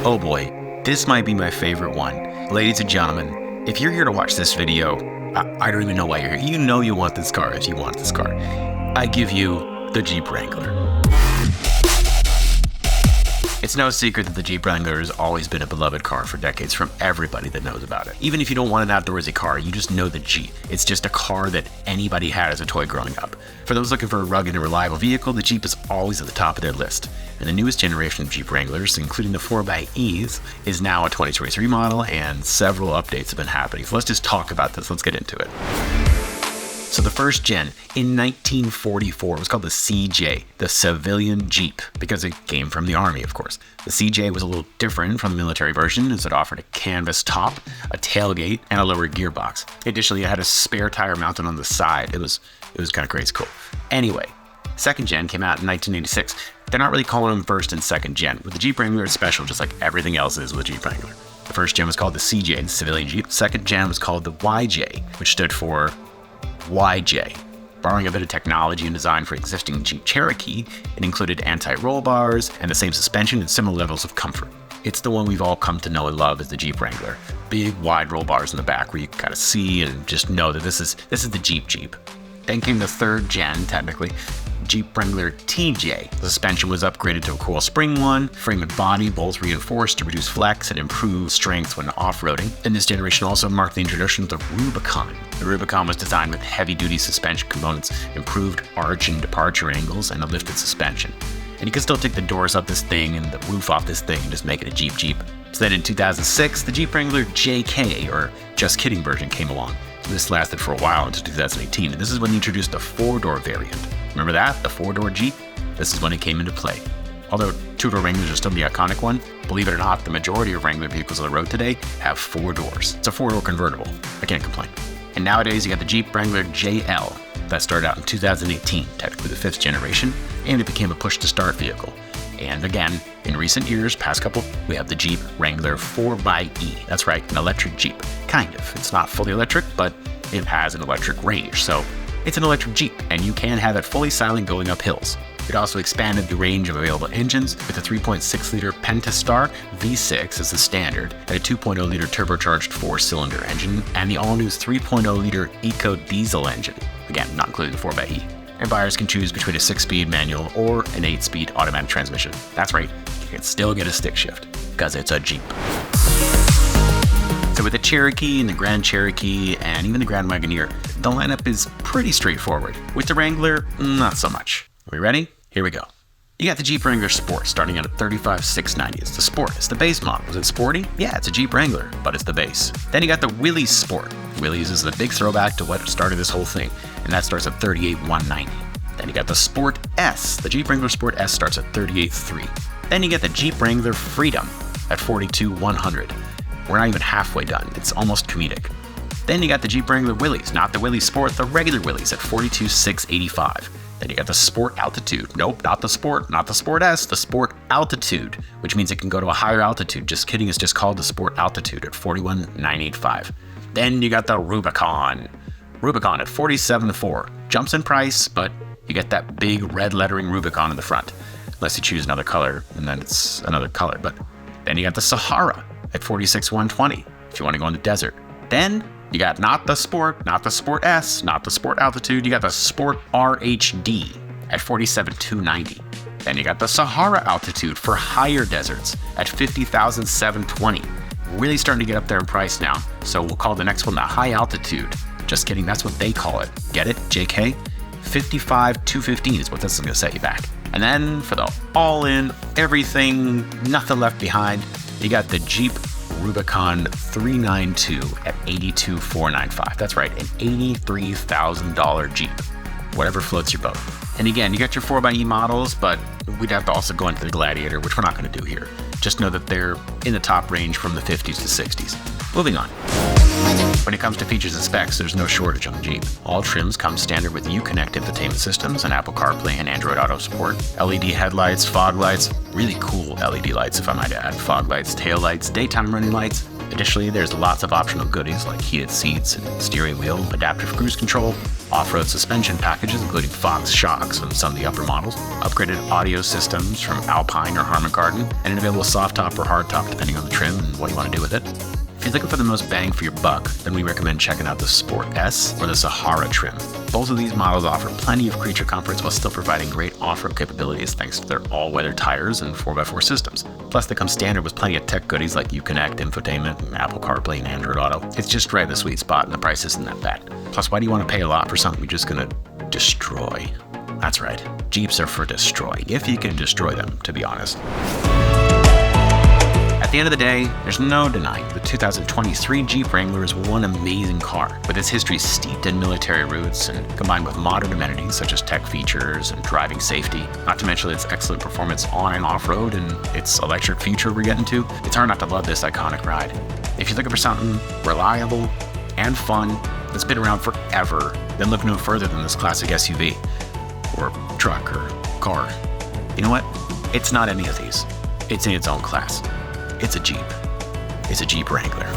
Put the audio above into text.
Oh boy, this might be my favorite one. Ladies and gentlemen, if you're here to watch this video, I don't even know why you're here. You know you want this car if you want this car. I give you the Jeep Wrangler. It's no secret that the Jeep Wrangler has always been a beloved car for decades from everybody that knows about it. Even if you don't want an outdoorsy car, you just know the Jeep. It's just a car that anybody had as a toy growing up. For those looking for a rugged and reliable vehicle, the Jeep is always at the top of their list. And the newest generation of Jeep Wranglers, including the 4xEs, is now a 2023 model, and several updates have been happening. So let's just talk about this. Let's get into it. So the first gen, in 1944, was called the CJ, the civilian Jeep, because it came from the Army, of course. The CJ was a little different from the military version, as it offered a canvas top, a tailgate, and a lower gearbox. Additionally, it had a spare tire mounted on the side. It was kind of crazy cool. Anyway, second gen came out in 1986. They're not really calling them first and second gen. With the Jeep Wrangler, it's special, just like everything else is with the Jeep Wrangler. The first gen was called the CJ, the civilian Jeep. Second gen was called the YJ, which stood for YJ. Borrowing a bit of technology and design for existing Jeep Cherokee, it included anti-roll bars and the same suspension and similar levels of comfort. It's the one we've all come to know and love as the Jeep Wrangler. Big, wide roll bars in the back where you can kind of see and just know that this is the Jeep. Then came the third gen, technically, Jeep Wrangler TJ. The suspension was upgraded to a coil spring one, frame and body both reinforced to reduce flex and improve strength when off-roading. And this generation also marked the introduction of the Rubicon. The Rubicon was designed with heavy-duty suspension components, improved arch and departure angles, and a lifted suspension. And you can still take the doors off this thing and the roof off this thing and just make it a Jeep. So then in 2006, the Jeep Wrangler JK, or Just Kidding version, came along. This lasted for a while until 2018, and this is when they introduced a four-door variant. Remember that? The four-door Jeep? This is when it came into play. Although two-door Wranglers are still the iconic one, believe it or not, the majority of Wrangler vehicles on the road today have four doors. It's a four-door convertible. I can't complain. And nowadays, you got the Jeep Wrangler JL. That started out in 2018, technically the fifth generation, and it became a push-to-start vehicle. And again, in recent years, past couple, we have the Jeep Wrangler 4xE. That's right, an electric Jeep. Kind of. It's not fully electric, but it has an electric range. So it's an electric Jeep, and you can have it fully silent going up hills. It also expanded the range of available engines with a 3.6-liter Pentastar V6 as the standard, and a 2.0-liter turbocharged 4-cylinder engine, and the all-new 3.0-liter Eco diesel engine. Again, not including the 4xE. And buyers can choose between a 6-speed manual or an 8-speed automatic transmission. That's right, you can still get a stick shift, because it's a Jeep. So with the Cherokee and the Grand Cherokee and even the Grand Wagoneer, the lineup is pretty straightforward. With the Wrangler, not so much. Are we ready? Here we go. You got the Jeep Wrangler Sport starting at $35,690. It's the Sport. It's the base model. Is it sporty? Yeah, it's a Jeep Wrangler, but it's the base. Then you got the Willys Sport. Willys is the big throwback to what started this whole thing, and that starts at $38,190. Then you got the Sport S. The Jeep Wrangler Sport S starts at $38,300. Then you get the Jeep Wrangler Freedom at $42,100. We're not even halfway done. It's almost comedic. Then you got the Jeep Wrangler Willys, not the Willys Sport, the regular Willys at $42,685. Then you got the Sport Altitude. Nope, not the Sport S, the Sport Altitude, which means it can go to a higher altitude. Just kidding, it's just called the Sport Altitude at $41,985. Then you got the Rubicon. Rubicon at $47,400. Jumps in price, but you get that big red lettering Rubicon in the front. Unless you choose another color, and then it's another color. But then you got the Sahara at $46,120 if you want to go in the desert. Then you got not the Sport S, not the Sport Altitude, you got the Sport RHD at $47,290. Then you got the Sahara Altitude for higher deserts at $50,720. Really starting to get up there in price now, so we'll call the next one the High Altitude. Just kidding, that's what they call it. Get it, JK? $55,215 is what this is going to set you back. And then for the all-in, everything, nothing left behind, you got the Jeep Rubicon 392 at $82,495. That's right, an $83,000 Jeep. Whatever floats your boat. And again, you got your 4xE models, but we'd have to also go into the Gladiator, which we're not going to do here. Just know that they're in the top range from the 50s to 60s. Moving on. When it comes to features and specs, there's no shortage on the Jeep. All trims come standard with Uconnect infotainment systems and Apple CarPlay and Android Auto support. LED headlights, fog lights, really cool LED lights if I might add, fog lights, tail lights, daytime running lights, Additionally, there's lots of optional goodies like heated seats and steering wheel, adaptive cruise control, off-road suspension packages including Fox shocks on some of the upper models, upgraded audio systems from Alpine or Harman Kardon, and an available soft top or hard top depending on the trim and what you want to do with it. If you're looking for the most bang for your buck, then we recommend checking out the Sport S or the Sahara trim. Both of these models offer plenty of creature comforts while still providing great off-road capabilities thanks to their all-weather tires and 4x4 systems. Plus, they come standard with plenty of tech goodies like Uconnect, infotainment, and Apple CarPlay and Android Auto. It's just right in the sweet spot and the price isn't that bad. Plus, why do you want to pay a lot for something you're just gonna destroy? That's right, Jeeps are for destroying, if you can destroy them, to be honest. At the end of the day, there's no denying the 2023 Jeep Wrangler is one amazing car. With its history steeped in military roots and combined with modern amenities such as tech features and driving safety, not to mention its excellent performance on and off-road and its electric future we're getting to, it's hard not to love this iconic ride. If you're looking for something reliable and fun that's been around forever, then look no further than this classic SUV or truck or car. You know what? It's not any of these. It's in its own class. It's a Jeep. It's a Jeep Wrangler.